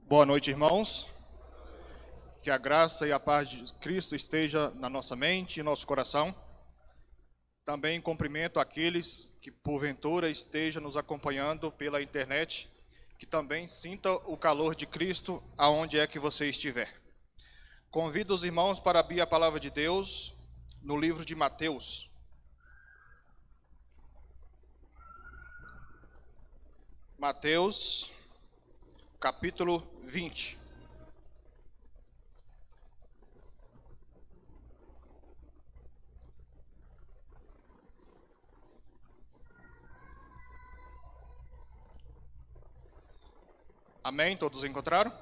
Boa noite, irmãos. Que a graça e a paz de Cristo esteja na nossa mente e nosso coração. Também cumprimento aqueles que porventura estejam nos acompanhando pela internet, que também sinta o calor de Cristo aonde é que você estiver. Convido os irmãos para abrir a palavra de Deus no livro de Mateus. Mateus, capítulo 20. Amém? Todos encontraram?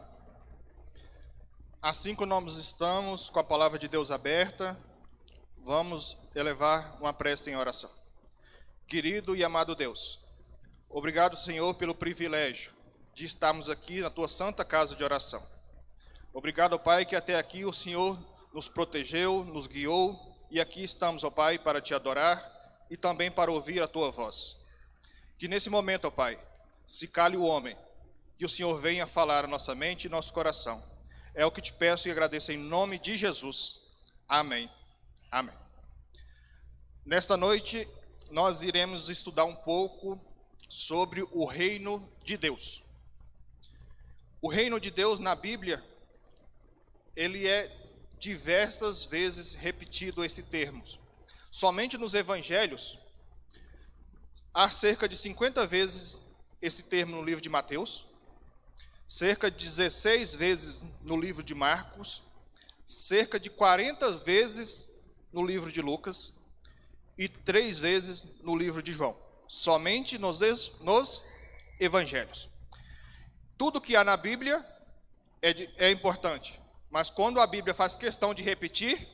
Assim que nós estamos com a palavra de Deus aberta, vamos elevar uma prece em oração. Querido e amado Deus, obrigado, Senhor, pelo privilégio de estarmos aqui na Tua santa casa de oração. Obrigado, Pai, que até aqui o Senhor nos protegeu, nos guiou, e aqui estamos, ó Pai, para Te adorar e também para ouvir a Tua voz. Que nesse momento, ó Pai, se cale o homem, que o Senhor venha falar a nossa mente e nosso coração. É o que Te peço e agradeço em nome de Jesus. Amém. Amém. Nesta noite, nós iremos estudar um pouco sobre o reino de Deus. O reino de Deus na Bíblia, ele é diversas vezes repetido esse termo. Somente nos evangelhos, há cerca de 50 vezes esse termo no livro de Mateus, cerca de 16 vezes no livro de Marcos, cerca de 40 vezes no livro de Lucas e 3 vezes no livro de João. Somente nos evangelhos. Tudo que há na Bíblia é importante, mas quando a Bíblia faz questão de repetir,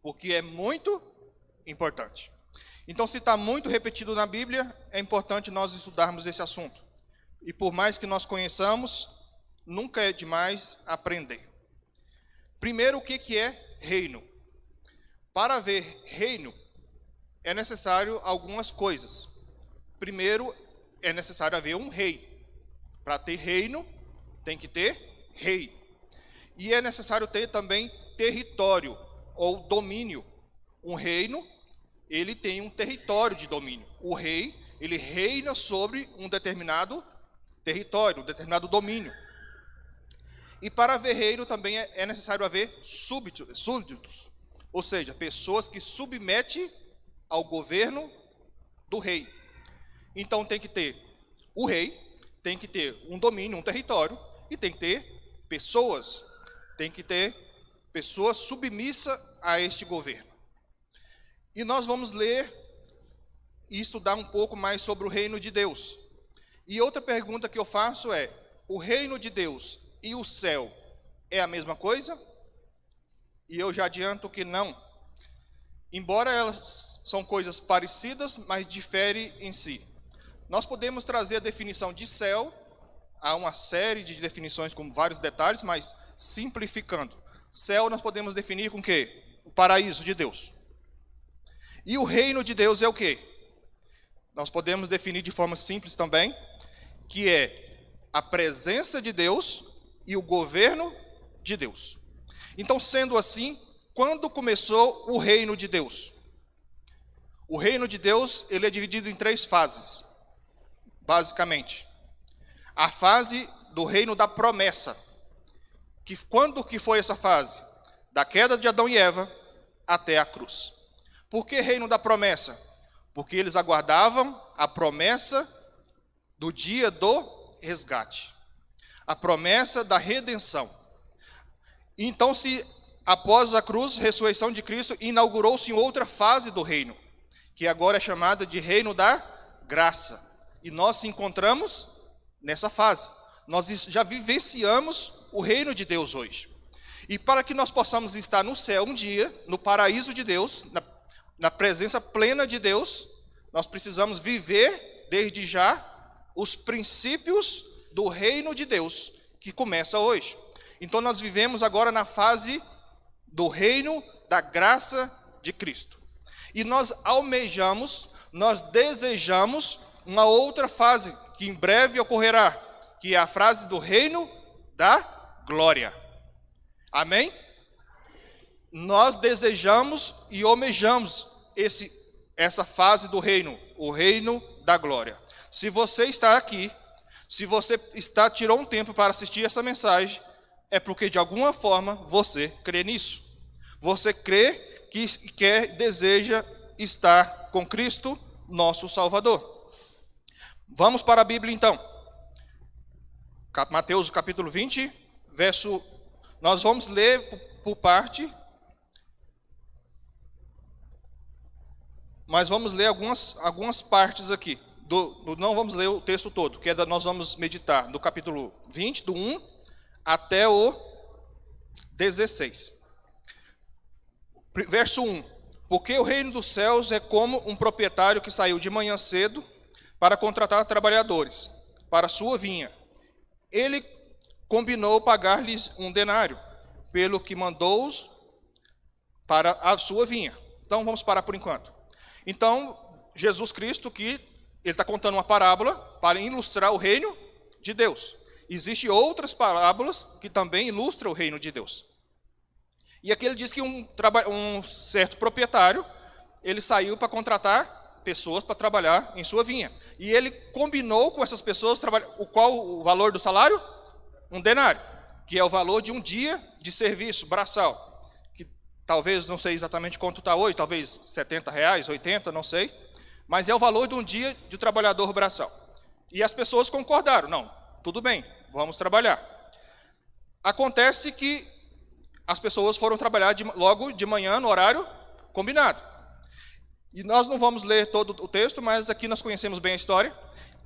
porque é muito importante. Então, se está muito repetido na Bíblia, é importante nós estudarmos esse assunto. E por mais que nós conheçamos, nunca é demais aprender. Primeiro, o que é reino? Para haver reino, é necessário algumas coisas. Primeiro, é necessário haver um rei. Para ter reino, tem que ter rei. E é necessário ter também território ou domínio. Um reino, ele tem um território de domínio. O rei, ele reina sobre um determinado território, um determinado domínio. E para haver reino também é necessário haver súditos, ou seja, pessoas que submetem ao governo do rei. Então tem que ter o rei, tem que ter um domínio, um território, e tem que ter pessoas submissas a este governo. E nós vamos ler e estudar um pouco mais sobre o reino de Deus. E outra pergunta que eu faço é: o reino de Deus e o céu é a mesma coisa? E eu já adianto que não. Embora elas são coisas parecidas, mas diferem em si. Nós podemos trazer a definição de céu, há uma série de definições com vários detalhes, mas simplificando. Céu nós podemos definir com o quê? O paraíso de Deus. E o reino de Deus é o quê? Nós podemos definir de forma simples também, que é a presença de Deus e o governo de Deus. Então, sendo assim, quando começou o reino de Deus? O reino de Deus, ele é dividido em 3 fases, basicamente. A fase do reino da promessa. Quando que foi essa fase? Da queda de Adão e Eva até a cruz. Por que reino da promessa? Porque eles aguardavam a promessa do dia do resgate. A promessa da redenção. Então, após a cruz, ressurreição de Cristo, inaugurou-se outra fase do reino, que agora é chamada de reino da graça. E nós se encontramos nessa fase. Nós já vivenciamos o reino de Deus hoje. E para que nós possamos estar no céu um dia, no paraíso de Deus, na presença plena de Deus, nós precisamos viver desde já os princípios do reino de Deus, que começa hoje. Então nós vivemos agora na fase do reino da graça de Cristo. E nós almejamos, nós desejamos uma outra fase, que em breve ocorrerá, que é a fase do reino da glória. Amém? Nós desejamos e almejamos essa fase do reino, o reino da glória. Se você está aqui, se você tirou um tempo para assistir essa mensagem, é porque de alguma forma você crê nisso. Você crê que deseja estar com Cristo, nosso Salvador. Vamos para a Bíblia então. Mateus capítulo 20, nós vamos ler por parte, mas vamos ler algumas partes aqui. Não vamos ler o texto todo, nós vamos meditar do capítulo 20, do 1 até o 16. Verso 1. Porque o reino dos céus é como um proprietário que saiu de manhã cedo para contratar trabalhadores para sua vinha. Ele combinou pagar-lhes 1 denário, pelo que mandou-os para a sua vinha. Então, vamos parar por enquanto. Então, Jesus Cristo, ele está contando uma parábola para ilustrar o reino de Deus. Existem outras parábolas que também ilustram o reino de Deus. E aqui ele diz que um certo proprietário, ele saiu para contratar pessoas para trabalhar em sua vinha. E ele combinou com essas pessoas, qual o valor do salário? 1 denário, que é o valor de um dia de serviço braçal. Que talvez, não sei exatamente quanto está hoje, talvez R$70, 80, não sei. Mas é o valor de um dia de trabalhador braçal. E as pessoas concordaram, não, tudo bem, vamos trabalhar. Acontece que as pessoas foram trabalhar logo de manhã, no horário combinado. E nós não vamos ler todo o texto, mas aqui nós conhecemos bem a história.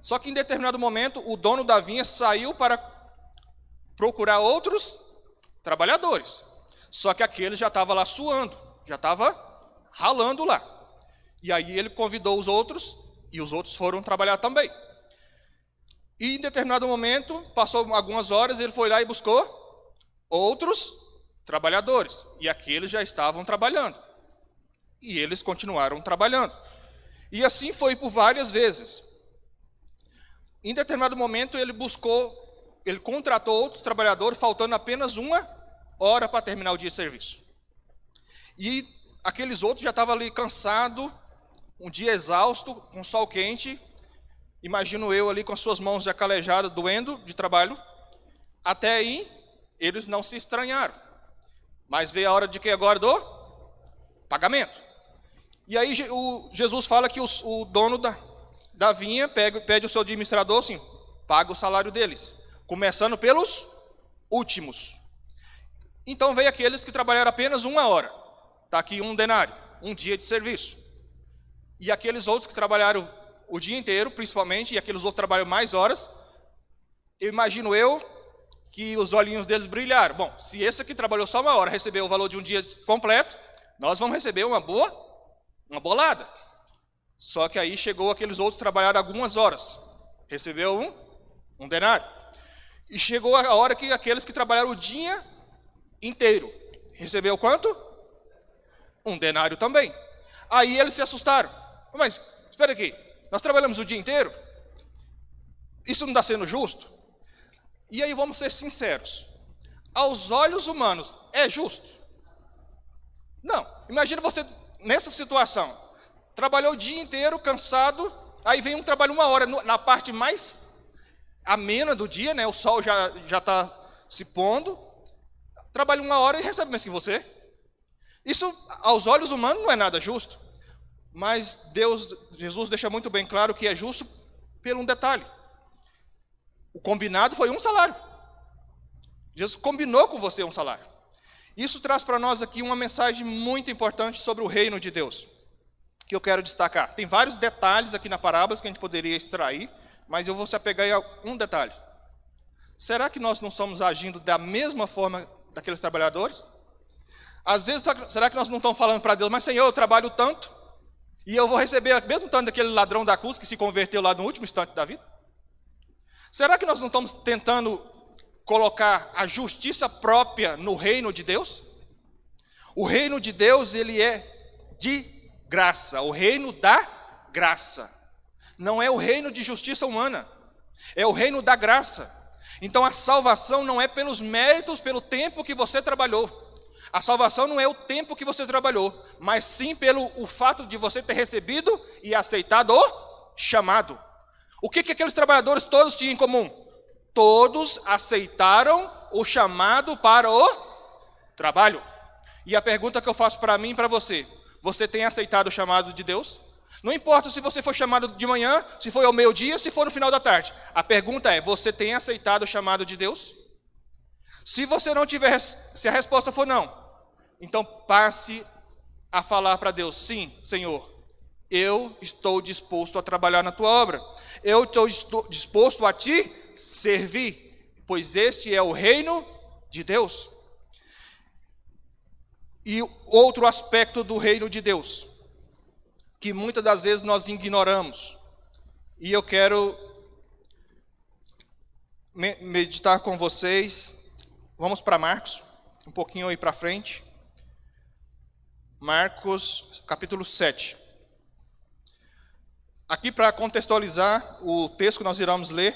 Só que em determinado momento, o dono da vinha saiu para procurar outros trabalhadores. Só que aquele já estava lá suando, já estava ralando lá. E aí ele convidou os outros, e os outros foram trabalhar também. E em determinado momento, passou algumas horas, ele foi lá e buscou outros trabalhadores. E aqueles já estavam trabalhando. E eles continuaram trabalhando. E assim foi por várias vezes. Em determinado momento, ele contratou outros trabalhadores, faltando apenas 1 hora para terminar o dia de serviço. E aqueles outros já estavam ali cansados, um dia exausto, com sol quente. Imagino eu ali com as suas mãos já calejadas, doendo de trabalho. Até aí, eles não se estranharam. Mas veio a hora de que agora? Do pagamento. E aí Jesus fala que o dono da vinha pede ao seu administrador assim, paga o salário deles, começando pelos últimos. Então veio aqueles que trabalharam apenas 1 hora. Está aqui 1 denário, um dia de serviço. E aqueles outros que trabalharam o dia inteiro, principalmente, e aqueles outros que trabalham mais horas, imagino eu que os olhinhos deles brilharam. Bom, se esse aqui trabalhou só 1 hora, recebeu o valor de um dia completo, nós vamos receber uma bolada. Só que aí chegou aqueles outros que trabalharam algumas horas, recebeu um denário. E chegou a hora que aqueles que trabalharam o dia inteiro, recebeu quanto? 1 denário também. Aí eles se assustaram. Mas, espera aqui, nós trabalhamos o dia inteiro? Isso não está sendo justo? E aí vamos ser sinceros. Aos olhos humanos, é justo? Não. Imagina você nessa situação. Trabalhou o dia inteiro, cansado, aí vem um trabalho 1 hora, na parte mais amena do dia, né? O sol já está se pondo. Trabalha 1 hora e recebe mais que você. Isso, aos olhos humanos, não é nada justo. Mas Jesus deixa muito bem claro que é justo por um detalhe. O combinado foi 1 salário. Jesus combinou com você 1 salário. Isso traz para nós aqui uma mensagem muito importante sobre o reino de Deus, que eu quero destacar. Tem vários detalhes aqui na parábola que a gente poderia extrair, mas eu vou se apegar a um detalhe. Será que nós não estamos agindo da mesma forma daqueles trabalhadores? Às vezes, será que nós não estamos falando para Deus, mas Senhor, eu trabalho tanto, e eu vou receber mesmo tanto daquele ladrão da cruz que se converteu lá no último instante da vida? Será que nós não estamos tentando colocar a justiça própria no reino de Deus? O reino de Deus, ele é de graça, o reino da graça. Não é o reino de justiça humana, é o reino da graça. Então a salvação não é pelos méritos, pelo tempo que você trabalhou. A salvação não é o tempo que você trabalhou, mas sim pelo o fato de você ter recebido e aceitado o chamado. O que aqueles trabalhadores todos tinham em comum? Todos aceitaram o chamado para o trabalho. E a pergunta que eu faço para mim e para você: você tem aceitado o chamado de Deus? Não importa se você foi chamado de manhã, se foi ao meio-dia, se for no final da tarde. A pergunta é: você tem aceitado o chamado de Deus? Se você não tiver, se a resposta for não, então passe a falar para Deus: sim, Senhor, eu estou disposto a trabalhar na tua obra. Eu estou disposto a te servir, pois este é o reino de Deus. E outro aspecto do reino de Deus, que muitas das vezes nós ignoramos, e eu quero meditar com vocês. Vamos para Marcos, um pouquinho aí para frente. Marcos, capítulo 7. Aqui, para contextualizar o texto que nós iremos ler,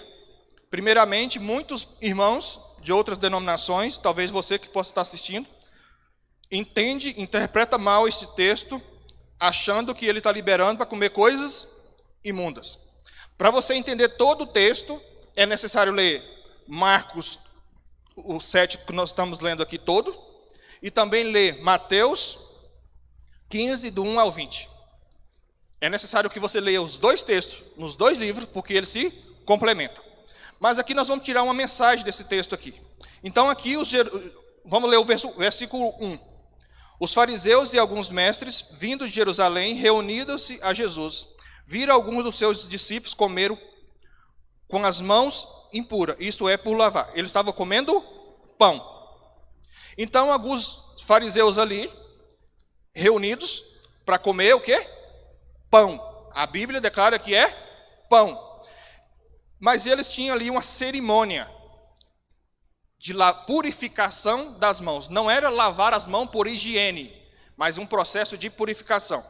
primeiramente, muitos irmãos de outras denominações, talvez você que possa estar assistindo, interpreta mal esse texto, achando que ele está liberando para comer coisas imundas. Para você entender todo o texto, é necessário ler Marcos, o 7 que nós estamos lendo aqui todo, e também ler Mateus 15, do 1 ao 20. É necessário que você leia os dois textos, nos dois livros, porque eles se complementam. Mas aqui nós vamos tirar uma mensagem desse texto aqui. Então aqui, vamos ler o versículo 1. Os fariseus e alguns mestres, vindo de Jerusalém, reunidos-se a Jesus, viram alguns dos seus discípulos comer com as mãos impuras, isto é, por lavar. Eles estavam comendo pão. Então, alguns fariseus ali, reunidos, para comer o quê? Pão. A Bíblia declara que é pão. Mas eles tinham ali uma cerimônia de purificação das mãos. Não era lavar as mãos por higiene, mas um processo de purificação.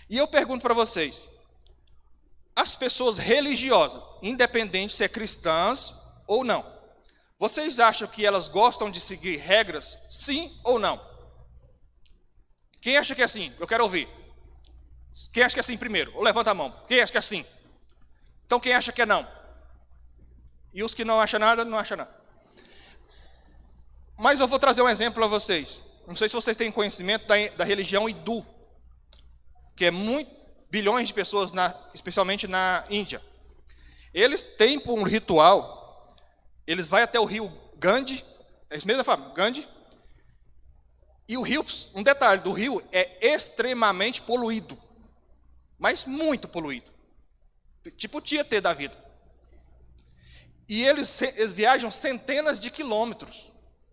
E eu pergunto para vocês: as pessoas religiosas, independente se é cristãs ou não, vocês acham que elas gostam de seguir regras, sim ou não? Quem acha que é sim? Eu quero ouvir. Quem acha que é sim primeiro? Ou levanta a mão. Quem acha que é sim? Então quem acha que é não? E os que não acham nada, não acham nada. Mas eu vou trazer um exemplo para vocês. Não sei se vocês têm conhecimento da religião hindu, que é bilhões de pessoas, especialmente na Índia. Eles têm um ritual, eles vão até o rio Gandhi, é isso mesmo, Fábio? Gandhi. E o rio, um detalhe, do rio é extremamente poluído, mas muito poluído. Tipo o Tietê da vida. E eles viajam centenas de quilômetros,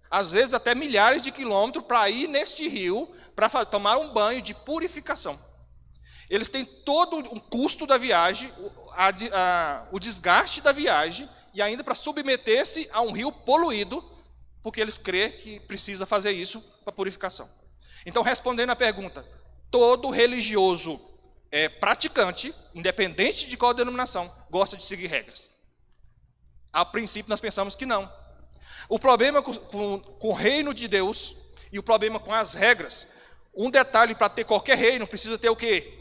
às vezes até milhares de quilômetros, para ir neste rio, para tomar um banho de purificação. Eles têm todo o custo da viagem, o desgaste da viagem, e ainda para submeter-se a um rio poluído, porque eles creem que precisa fazer isso para purificação. Então, respondendo à pergunta, todo religioso praticante, independente de qual denominação, gosta de seguir regras. A princípio, nós pensamos que não. O problema com o reino de Deus e o problema com as regras, um detalhe: para ter qualquer reino precisa ter o quê?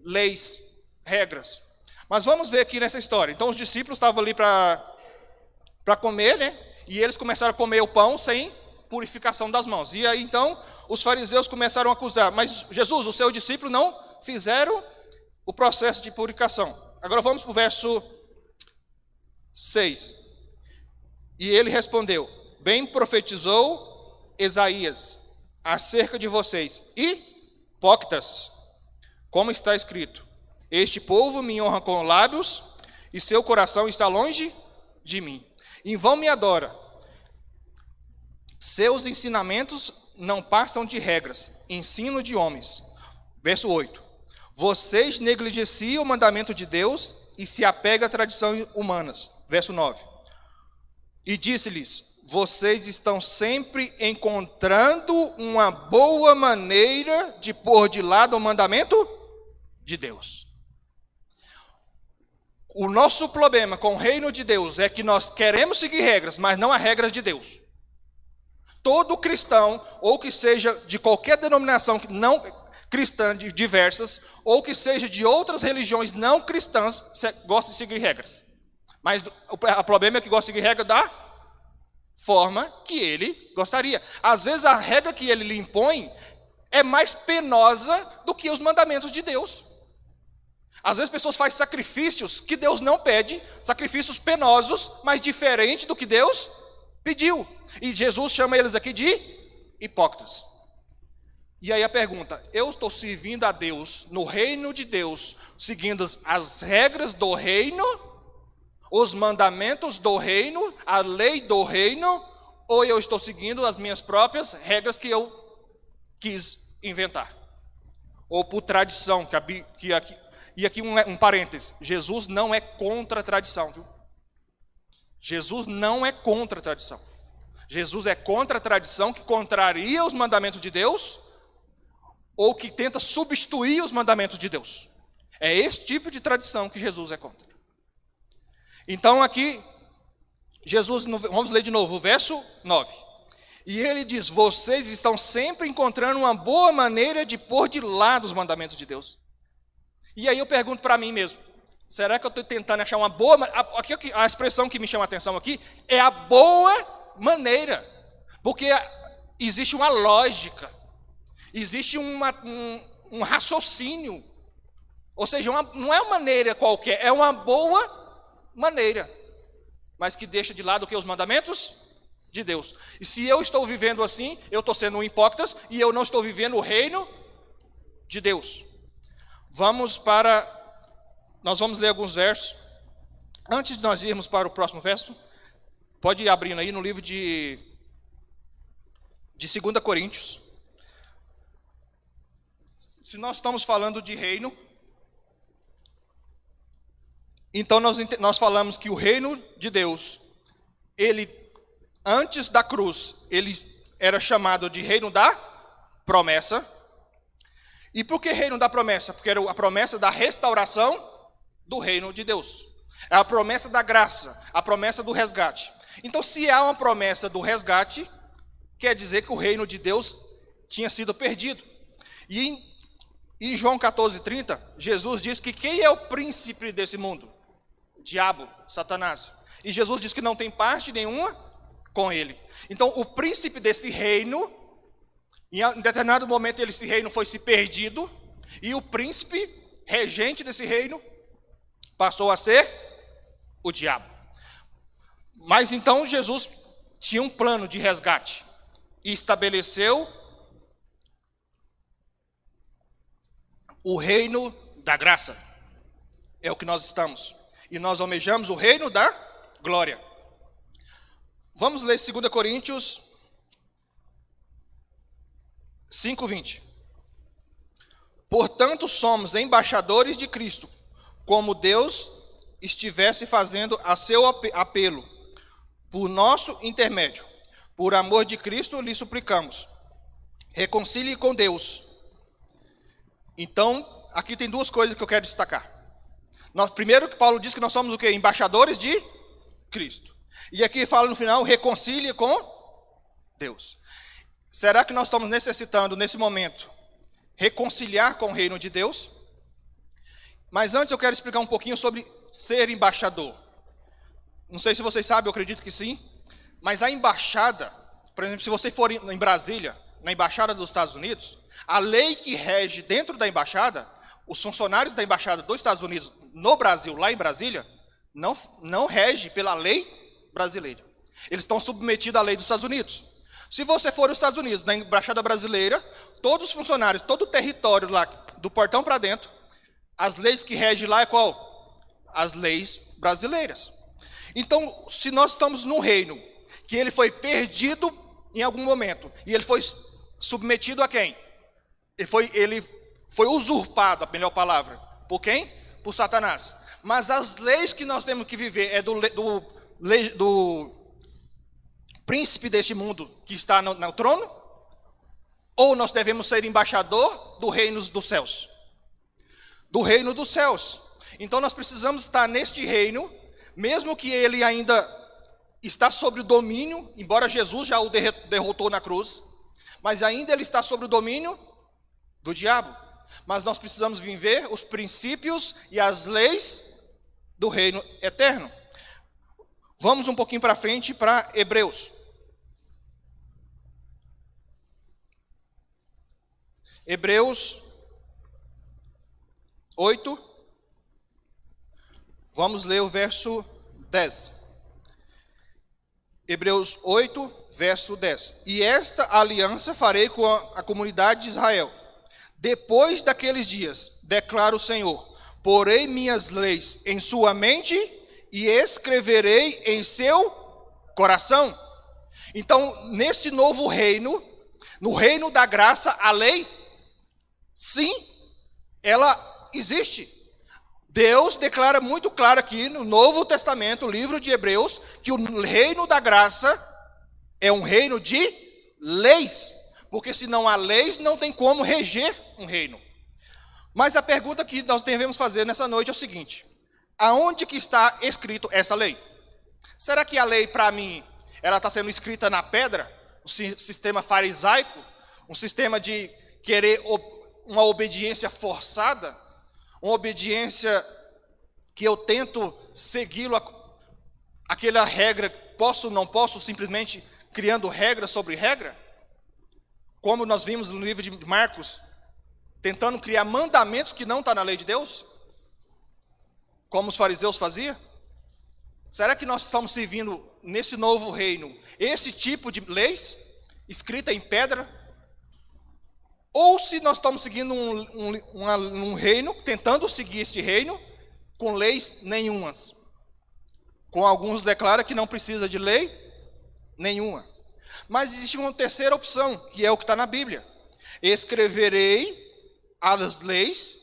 Leis, regras. Mas vamos ver aqui nessa história. Então os discípulos estavam ali para comer, né? E eles começaram a comer o pão sem purificação das mãos. E aí então os fariseus começaram a acusar: mas Jesus, os seus discípulos não fizeram o processo de purificação. Agora vamos para o verso 6. E ele respondeu: bem profetizou Isaías acerca de vocês, hipócritas, como está escrito: este povo me honra com lábios, e seu coração está longe de mim. Em vão me adora. Seus ensinamentos não passam de regras, ensino de homens. Verso 8. Vocês negligenciam o mandamento de Deus e se apegam a tradições humanas. Verso 9. E disse-lhes: vocês estão sempre encontrando uma boa maneira de pôr de lado o mandamento de Deus. O nosso problema com o reino de Deus é que nós queremos seguir regras, mas não as regras de Deus. Todo cristão, ou que seja de qualquer denominação não cristã, diversas, ou que seja de outras religiões não cristãs, gosta de seguir regras. Mas o problema é que gosta de seguir regra da forma que ele gostaria. Às vezes a regra que ele lhe impõe é mais penosa do que os mandamentos de Deus. Às vezes pessoas fazem sacrifícios que Deus não pede, sacrifícios penosos, mas diferentes do que Deus pediu. E Jesus chama eles aqui de hipócritas. E aí a pergunta, eu estou servindo a Deus no reino de Deus, seguindo as regras do reino, os mandamentos do reino, a lei do reino, ou eu estou seguindo as minhas próprias regras que eu quis inventar? Ou por tradição, e aqui um parêntese, Jesus não é contra a tradição, viu? Jesus não é contra a tradição. Jesus é contra a tradição que contraria os mandamentos de Deus, ou que tenta substituir os mandamentos de Deus. É esse tipo de tradição que Jesus é contra. Então aqui, Jesus, vamos ler de novo, o verso 9. E ele diz, vocês estão sempre encontrando uma boa maneira de pôr de lado os mandamentos de Deus. E aí eu pergunto para mim mesmo, será que eu estou tentando achar uma boa... A expressão que me chama a atenção aqui é a boa maneira. Porque existe uma lógica, existe um raciocínio. Ou seja, não é uma maneira qualquer, é uma boa maneira, mas que deixa de lado o que? Os mandamentos de Deus. E se eu estou vivendo assim, eu estou sendo um hipócrita e eu não estou vivendo o reino de Deus. Nós vamos ler alguns versos. Antes de nós irmos para o próximo verso, pode ir abrindo aí no livro de 2 Coríntios. Se nós estamos falando de reino, então nós falamos que o reino de Deus, ele, antes da cruz, ele era chamado de reino da promessa. E por que reino da promessa? Porque era a promessa da restauração do reino de Deus. É a promessa da graça, a promessa do resgate. Então, se há uma promessa do resgate, quer dizer que o reino de Deus tinha sido perdido. E em João 14:30, Jesus diz que quem é o príncipe desse mundo? O diabo, Satanás. E Jesus diz que não tem parte nenhuma com ele. Então, o príncipe desse reino, em determinado momento esse reino foi se perdido, e o príncipe regente desse reino passou a ser o diabo. Mas então Jesus tinha um plano de resgate e estabeleceu o reino da graça. É o que nós estamos. E nós almejamos o reino da glória. Vamos ler 2 Coríntios 5:20. Portanto, somos embaixadores de Cristo, como Deus estivesse fazendo a seu apelo, por nosso intermédio. Por amor de Cristo, lhe suplicamos, reconcilie com Deus. Então, aqui tem duas coisas que eu quero destacar. Primeiro, que Paulo diz que nós somos o quê? Embaixadores de Cristo. E aqui fala no final, reconcilie com Deus. Será que nós estamos necessitando, nesse momento, reconciliar com o reino de Deus? Mas antes eu quero explicar um pouquinho sobre ser embaixador. Não sei se vocês sabem, eu acredito que sim. Mas a embaixada, por exemplo, se você for em Brasília, na embaixada dos Estados Unidos, a lei que rege dentro da embaixada, os funcionários da embaixada dos Estados Unidos no Brasil, lá em Brasília, não rege pela lei brasileira. Eles estão submetidos à lei dos Estados Unidos. Se você for aos Estados Unidos, na embaixada brasileira, todos os funcionários, todo o território lá, do portão para dentro, as leis que regem lá é qual? As leis brasileiras. Então, se nós estamos num reino que ele foi perdido em algum momento, e ele foi submetido a quem? Ele foi usurpado, a melhor palavra, por quem? Por Satanás. Mas as leis que nós temos que viver é do príncipe deste mundo que está no trono? Ou nós devemos ser embaixador do reino dos céus? Do reino dos céus. Então nós precisamos estar neste reino, mesmo que ele ainda está sob o domínio, embora Jesus já o derrotou na cruz, mas ainda ele está sob o domínio do diabo. Mas nós precisamos viver os princípios e as leis do reino eterno. Vamos um pouquinho para frente para Hebreus. Hebreus 8. Vamos ler o verso 10. Hebreus 8, verso 10. E esta aliança farei com a comunidade de Israel. Depois daqueles dias, declara o Senhor, porei minhas leis em sua mente e escreverei em seu coração. Então, nesse novo reino, no reino da graça, a lei, sim, ela existe. Deus declara muito claro aqui no Novo Testamento, o livro de Hebreus, que o reino da graça é um reino de leis. Porque se não há leis, não tem como reger um reino. Mas a pergunta que nós devemos fazer nessa noite é o seguinte: aonde que está escrito essa lei? Será que a lei, para mim, ela está sendo escrita na pedra? Um sistema farisaico? Um sistema de querer uma obediência forçada? Uma obediência que eu tento segui-lo, aquela regra, posso ou não posso, simplesmente criando regra sobre regra? Como nós vimos no livro de Marcos, tentando criar mandamentos que não estão na lei de Deus? Como os fariseus faziam? Será que nós estamos servindo nesse novo reino esse tipo de leis, escrita em pedra? Ou se nós estamos seguindo um reino, tentando seguir este reino, com leis nenhumas? Com alguns declara que não precisa de lei nenhuma. Mas existe uma terceira opção, que é o que está na Bíblia. Escreverei as leis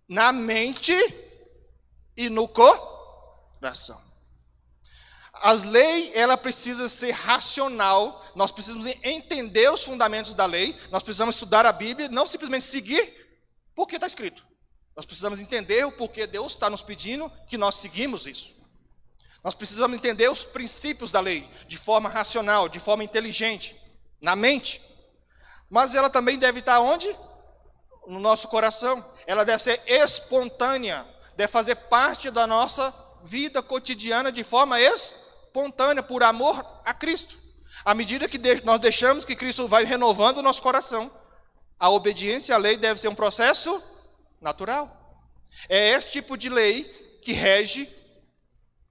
na mente e no coração. As leis, ela precisa ser racional. Nós precisamos entender os fundamentos da lei. Nós precisamos estudar a Bíblia, não simplesmente seguir porque está escrito. Nós precisamos entender o porquê Deus está nos pedindo que nós seguimos isso. Nós precisamos entender os princípios da lei de forma racional, de forma inteligente, na mente. Mas ela também deve estar onde? No nosso coração. Ela deve ser espontânea, deve fazer parte da nossa vida cotidiana de forma espontânea, por amor a Cristo. À medida que nós deixamos que Cristo vai renovando o nosso coração, a obediência à lei deve ser um processo natural. É esse tipo de lei que rege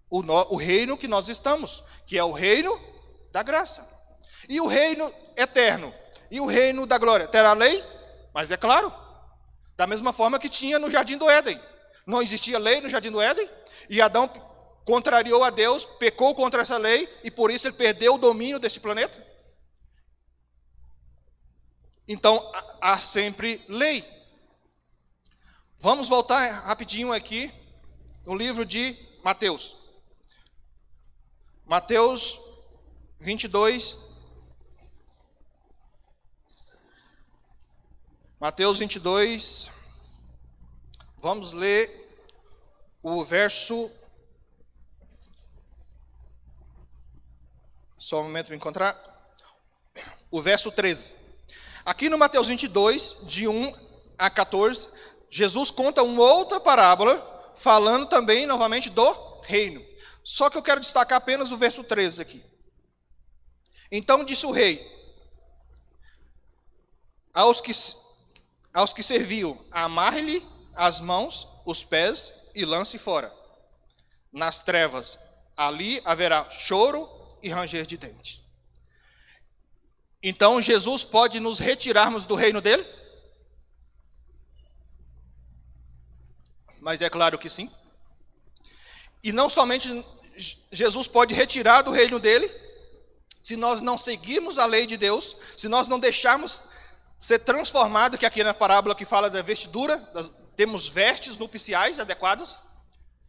o reino que nós estamos, que é o reino da graça. E o reino eterno, e o reino da glória, terá lei? Mas é claro, da mesma forma que tinha no Jardim do Éden. Não existia lei no Jardim do Éden, e Adão contrariou a Deus, pecou contra essa lei, e por isso ele perdeu o domínio deste planeta. Então, há sempre lei. Vamos voltar rapidinho aqui no livro de Mateus. Mateus 22. Mateus 22. Vamos ler o verso. Só um momento para encontrar. O verso 13. Aqui no Mateus 22, de 1 a 14, Jesus conta uma outra parábola, falando também novamente do reino. Só que eu quero destacar apenas o verso 13 aqui. Então disse o rei aos que serviam: amarre-lhe as mãos, os pés e lance fora nas trevas. Ali haverá choro e ranger de dentes. Então Jesus pode nos retirarmos do reino dele? Mas é claro que sim. E não somente Jesus pode retirar do reino dele, se nós não seguirmos a lei de Deus, se nós não deixarmos ser transformado, que aqui na parábola que fala da vestidura, temos vestes nupciais adequadas,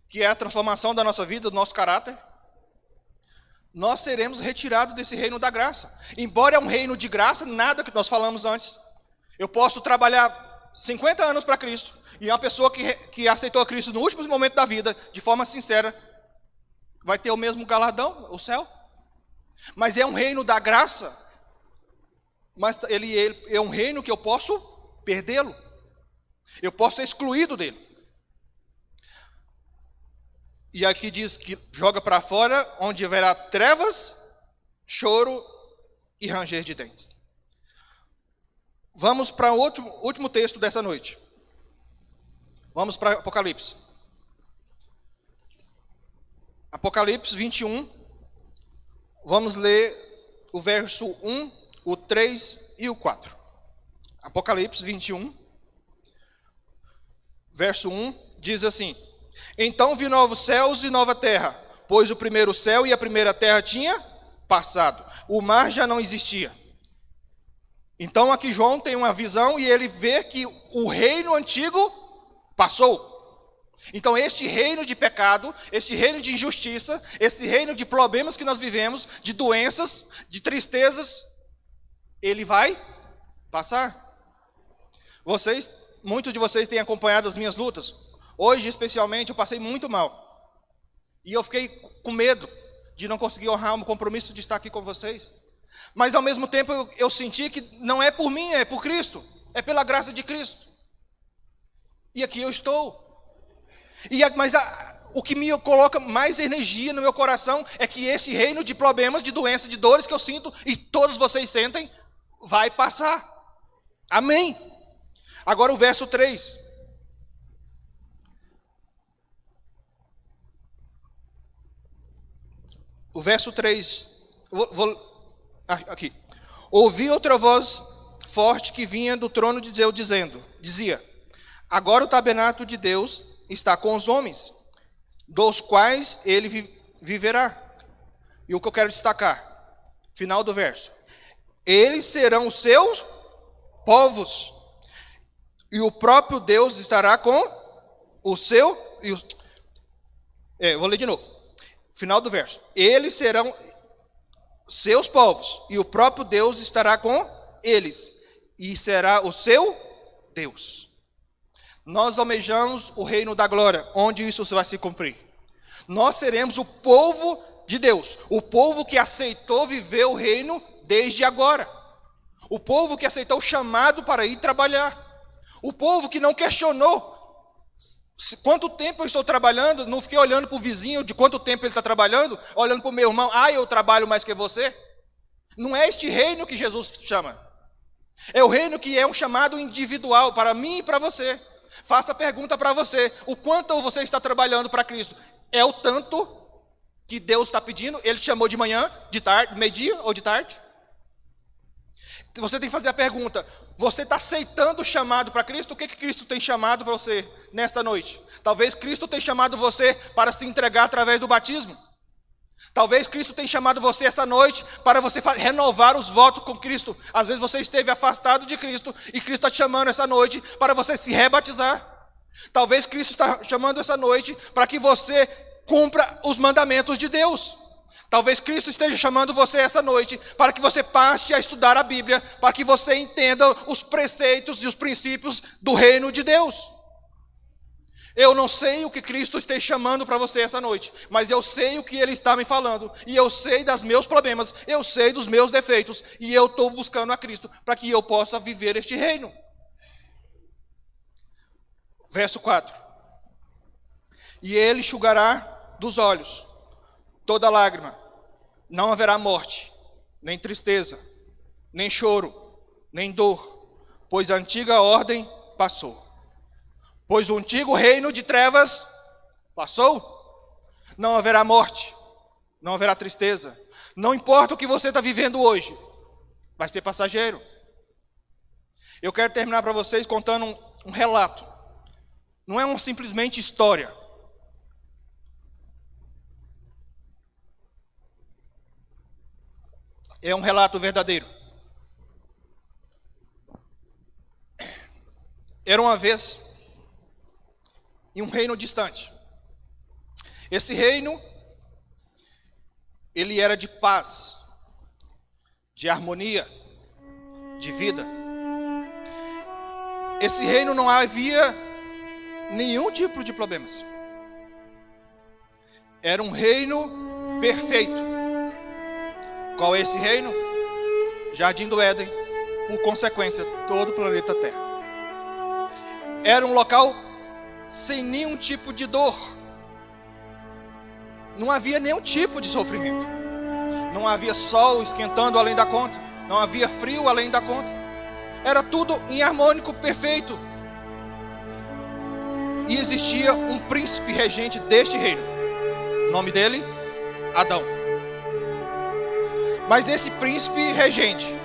que é a transformação da nossa vida, do nosso caráter, nós seremos retirados desse reino da graça. Embora é um reino de graça, nada que nós falamos antes. Eu posso trabalhar 50 anos para Cristo, E uma pessoa que aceitou a Cristo no último momento da vida, de forma sincera, vai ter o mesmo galardão, o céu. Mas é um reino da graça, mas ele é um reino que eu posso perdê-lo. Eu posso ser excluído dele. E aqui diz que joga para fora, onde haverá trevas, choro e ranger de dentes. Vamos para o último texto dessa noite. Vamos para Apocalipse. Apocalipse 21. Vamos ler o verso 1, o 3 e o 4. Apocalipse 21, verso 1, diz assim: Então vi novos céus e nova terra, pois o primeiro céu e a primeira terra tinha passado. O mar já não existia. Então aqui João tem uma visão e ele vê que o reino antigo passou. Então este reino de pecado, este reino de injustiça, este reino de problemas que nós vivemos, de doenças, de tristezas, ele vai passar. Muitos de vocês têm acompanhado as minhas lutas. Hoje, especialmente, eu passei muito mal. E eu fiquei com medo de não conseguir honrar o compromisso de estar aqui com vocês. Mas ao mesmo tempo eu senti que não é por mim, é por Cristo. É pela graça de Cristo. E aqui eu estou. Mas o que me coloca mais energia no meu coração é que esse reino de problemas, de doenças, de dores que eu sinto, e todos vocês sentem, vai passar. Amém. Agora o verso 3. O verso 3. Aqui. Ouvi outra voz forte que vinha do trono de Deus dizia: Agora o tabernáculo de Deus está com os homens, dos quais ele viverá. E o que eu quero destacar, final do verso: eles serão os seus povos, e o próprio Deus estará com o seu... vou ler de novo. Final do verso: eles serão seus povos, e o próprio Deus estará com eles, e será o seu Deus. Nós almejamos o reino da glória, onde isso vai se cumprir. Nós seremos o povo de Deus, o povo que aceitou viver o reino desde agora. O povo que aceitou o chamado para ir trabalhar. O povo que não questionou quanto tempo eu estou trabalhando, não fiquei olhando para o vizinho de quanto tempo ele está trabalhando, olhando para o meu irmão, eu trabalho mais que você. Não é este reino que Jesus chama. É o reino que é um chamado individual para mim e para você. Faça a pergunta para você: o quanto você está trabalhando para Cristo? É o tanto que Deus está pedindo? Ele chamou de manhã, de tarde, meio-dia ou de tarde? Você tem que fazer a pergunta: você está aceitando o chamado para Cristo? O que Cristo tem chamado para você nesta noite? Talvez Cristo tenha chamado você para se entregar através do batismo. Talvez Cristo tenha chamado você essa noite para você renovar os votos com Cristo. Às vezes você esteve afastado de Cristo e Cristo está te chamando essa noite para você se rebatizar. Talvez Cristo está chamando essa noite para que você cumpra os mandamentos de Deus. Talvez Cristo esteja chamando você essa noite para que você passe a estudar a Bíblia, para que você entenda os preceitos e os princípios do reino de Deus. Eu não sei o que Cristo está chamando para você essa noite, mas eu sei o que Ele está me falando, e eu sei dos meus problemas, eu sei dos meus defeitos, e eu estou buscando a Cristo para que eu possa viver este reino. Verso 4. E Ele enxugará dos olhos toda lágrima, não haverá morte, nem tristeza, nem choro, nem dor, pois a antiga ordem passou. Pois o antigo reino de trevas passou. Não haverá morte, não haverá tristeza. Não importa o que você está vivendo hoje, vai ser passageiro. Eu quero terminar para vocês contando um relato. Não é simplesmente história. É um relato verdadeiro. Era uma vez em um reino distante. Esse reino, ele era de paz, de harmonia, de vida. Esse reino não havia nenhum tipo de problemas. Era um reino perfeito. Qual é esse reino? Jardim do Éden, por consequência, todo o planeta Terra. Era um local sem nenhum tipo de dor. Não havia nenhum tipo de sofrimento. Não havia sol esquentando além da conta. Não havia frio além da conta. Era tudo em harmônico, perfeito. E existia um príncipe regente deste reino. O nome dele? Adão. Mas esse príncipe regente,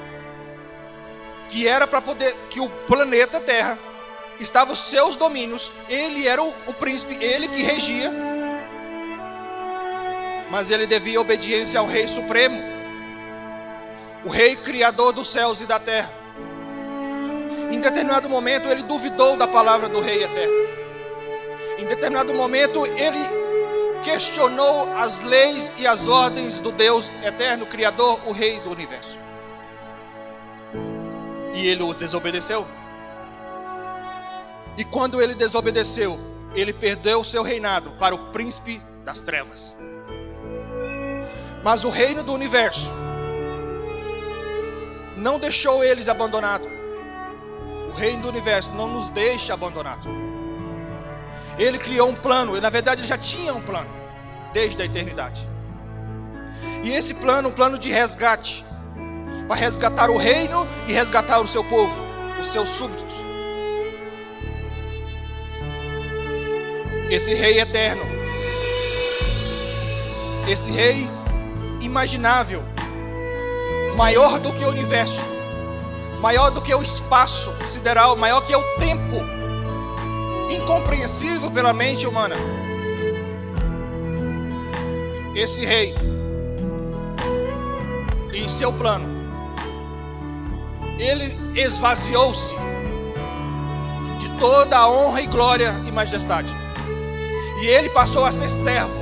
que era para poder, que o planeta Terra estava os seus domínios, ele era o príncipe, ele que regia, mas ele devia obediência ao Rei Supremo, o Rei Criador dos céus e da terra. Em determinado momento ele duvidou da palavra do Rei Eterno. Em determinado momento ele questionou as leis e as ordens do Deus Eterno, Criador, o Rei do Universo. E ele o desobedeceu. E quando ele desobedeceu, ele perdeu o seu reinado para o príncipe das trevas. Mas o reino do universo não deixou eles abandonados. O reino do universo não nos deixa abandonados. Ele criou um plano, e na verdade ele já tinha um plano, desde a eternidade. E esse plano, um plano de resgate, para resgatar o reino e resgatar o seu povo, os seus súbditos. Esse rei eterno, esse rei imaginável, maior do que o universo, maior do que o espaço sideral, maior que o tempo, incompreensível pela mente humana. Esse rei, em seu plano, ele esvaziou-se de toda a honra e glória e majestade, e ele passou a ser servo,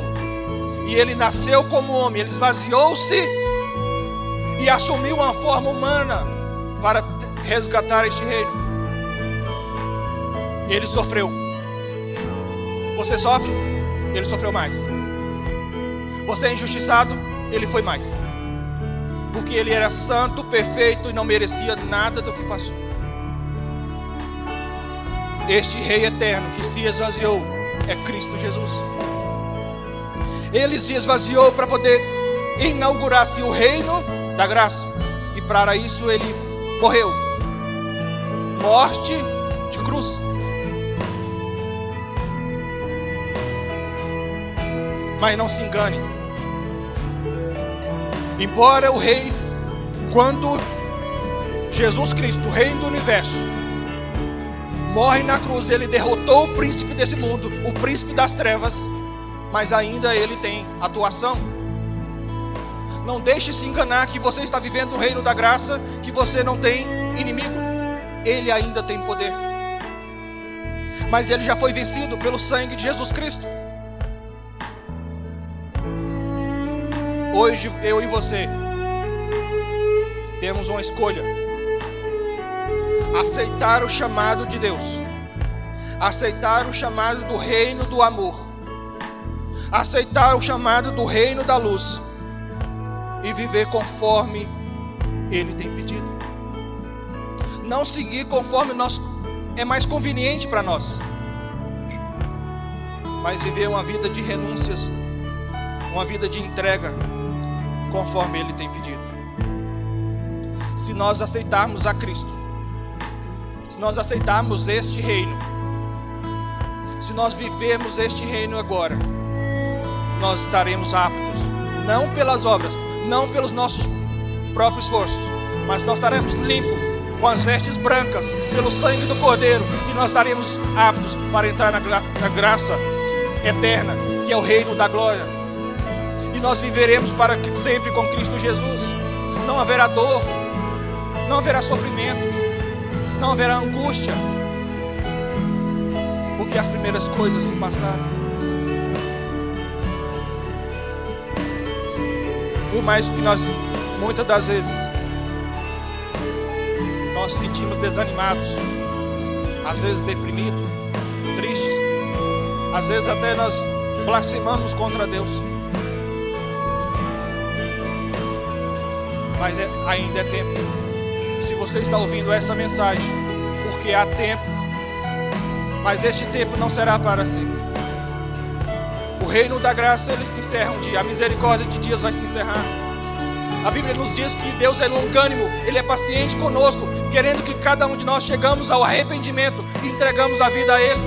e ele nasceu como homem. Ele esvaziou-se e assumiu uma forma humana para resgatar este reino. Ele sofreu. Você sofre? Ele sofreu mais. Você é injustiçado? Ele foi mais. Porque ele era santo, perfeito e não merecia nada do que passou. Este rei eterno que se esvaziou é Cristo Jesus. Ele se esvaziou para poder inaugurar assim o reino da graça. E para isso ele morreu. Morte de cruz. Mas não se engane. Embora o rei, quando Jesus Cristo, o rei do universo, morre na cruz, ele derrotou o príncipe desse mundo, o príncipe das trevas, mas ainda ele tem atuação. Não deixe se enganar que você está vivendo o reino da graça, que você não tem inimigo. Ele ainda tem poder, mas ele já foi vencido pelo sangue de Jesus Cristo. Hoje eu e você temos uma escolha: aceitar o chamado de Deus, aceitar o chamado do reino do amor, aceitar o chamado do reino da luz e viver conforme Ele tem pedido. Não seguir conforme é mais conveniente para nós, mas viver uma vida de renúncias, uma vida de entrega, conforme Ele tem pedido. Se nós aceitarmos a Cristo, se nós aceitarmos este reino, se nós vivermos este reino agora, nós estaremos aptos, não pelas obras, não pelos nossos próprios esforços, mas nós estaremos limpos, com as vestes brancas, pelo sangue do Cordeiro, e nós estaremos aptos para entrar na graça eterna, que é o reino da glória. E nós viveremos para sempre com Cristo Jesus. Não haverá dor, não haverá sofrimento, não haverá angústia, porque as primeiras coisas se passaram. Por mais que nós, muitas das vezes, nós sentimos desanimados, às vezes deprimidos, tristes, Às vezes até nós blasfemamos contra Deus. Mas ainda é tempo. Se você está ouvindo essa mensagem, porque há tempo, mas este tempo não será para sempre. O reino da graça, ele se encerra um dia. A misericórdia de Deus vai se encerrar. A Bíblia nos diz que Deus é longânimo, Ele é paciente conosco, querendo que cada um de nós chegamos ao arrependimento e entregamos a vida a Ele.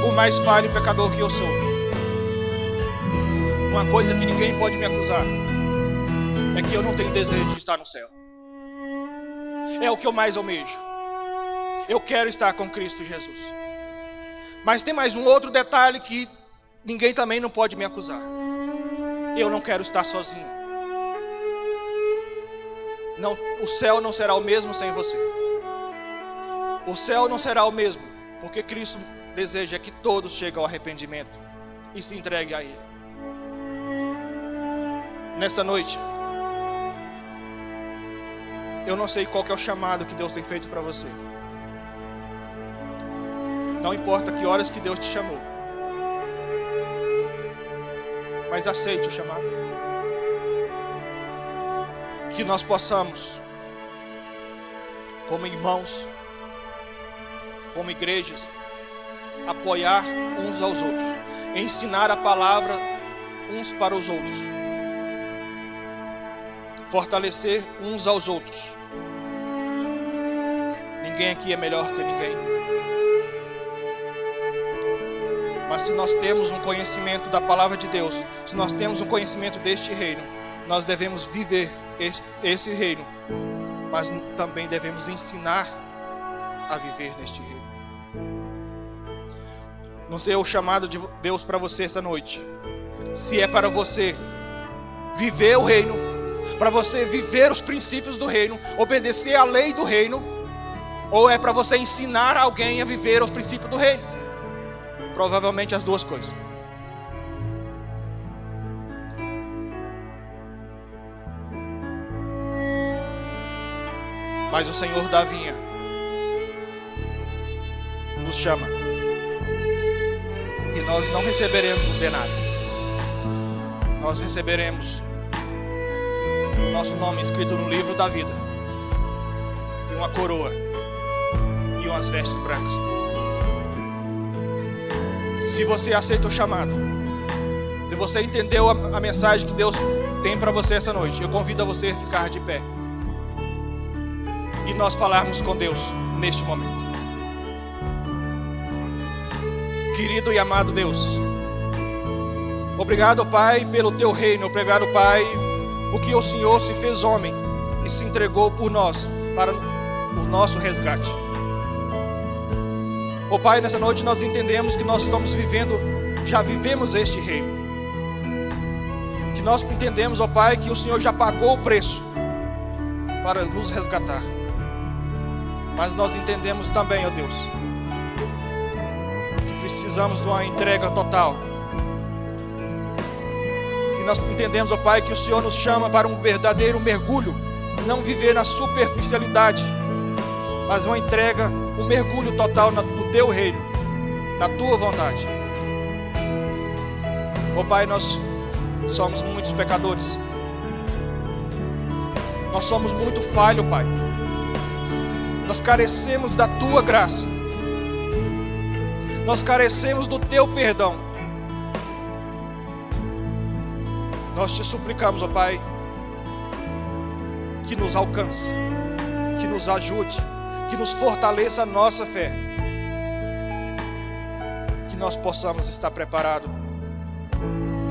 Por mais falho e pecador que eu sou, uma coisa que ninguém pode me acusar é que eu não tenho desejo de estar no céu. É o que eu mais almejo. Eu quero estar com Cristo Jesus. Mas tem mais um outro detalhe que ninguém também não pode me acusar. Eu não quero estar sozinho. Não, o céu não será o mesmo sem você. O céu não será o mesmo, porque Cristo deseja que todos cheguem ao arrependimento e se entreguem a Ele. Nessa noite, eu não sei qual que é o chamado que Deus tem feito para você. Não importa que horas que Deus te chamou, mas aceite o chamado. Que nós possamos, como irmãos, como igrejas, apoiar uns aos outros, ensinar a palavra uns para os outros, fortalecer uns aos outros. Ninguém aqui é melhor que ninguém. Mas se nós temos um conhecimento da palavra de Deus, se nós temos um conhecimento deste reino, nós devemos viver esse reino, mas também devemos ensinar a viver neste reino. Não sei o chamado de Deus para você essa noite. Se é para você viver o reino, para você viver os princípios do reino, obedecer à lei do reino, ou é para você ensinar alguém a viver os princípios do reino. Provavelmente as duas coisas. Mas o Senhor da vinha nos chama, e nós não receberemos um denário. Nós receberemos o nosso nome escrito no livro da vida, e uma coroa, e umas vestes brancas. Se você aceita o chamado, se você entendeu a mensagem que Deus tem para você essa noite, eu convido a você a ficar de pé e nós falarmos com Deus neste momento. Querido e amado Deus, obrigado, Pai, pelo teu reino. Obrigado, Pai, porque o Senhor se fez homem e se entregou por nós para o nosso resgate. Ó Pai, nessa noite nós entendemos que nós estamos vivendo, já vivemos este reino. Que nós entendemos, ó Pai, que o Senhor já pagou o preço para nos resgatar. Mas nós entendemos também, ó Deus, que precisamos de uma entrega total. E nós entendemos, ó Pai, que o Senhor nos chama para um verdadeiro mergulho, não viver na superficialidade, mas uma entrega, um mergulho total no teu reino, na tua vontade. Ó Pai, nós somos muitos pecadores. Nós somos muito falhos, Pai. Nós carecemos da tua graça. Nós carecemos do teu perdão. Nós te suplicamos, ó Pai, que nos alcance, que nos ajude, que nos fortaleça a nossa fé, que nós possamos estar preparados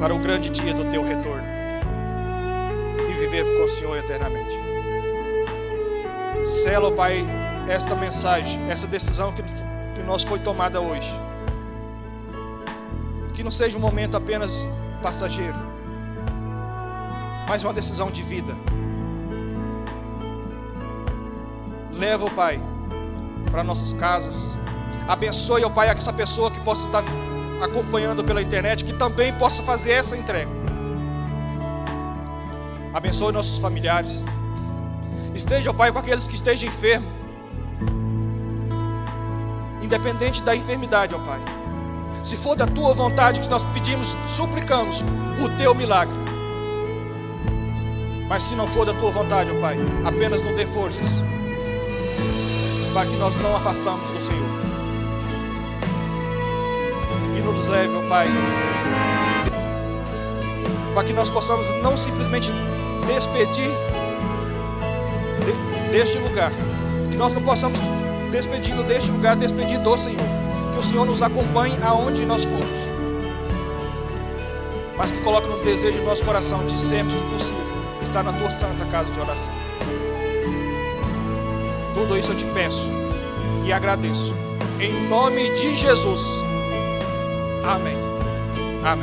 para o grande dia do teu retorno e viver com o Senhor eternamente. Sela, Pai, esta mensagem, essa decisão que nós foi tomada hoje, que não seja um momento apenas passageiro, mas uma decisão de vida. Leva, Pai, para nossas casas. Abençoe, ó Pai, essa pessoa que possa estar acompanhando pela internet, que também possa fazer essa entrega. Abençoe nossos familiares. Esteja, ó Pai, com aqueles que estejam enfermos, independente da enfermidade, ó Pai. Se for da tua vontade que nós pedimos, suplicamos o teu milagre. Mas se não for da tua vontade, ó Pai, apenas nos dê forças para que nós não afastamos do Senhor. E nos leve, ó Pai, para que nós possamos não simplesmente despedir deste lugar, que nós não possamos, despedindo deste lugar, despedir do Senhor, que o Senhor nos acompanhe aonde nós formos, mas que coloque no desejo do nosso coração de sermos, que possível, estar na tua santa casa de oração. Tudo isso eu te peço e agradeço, em nome de Jesus, amém, amém.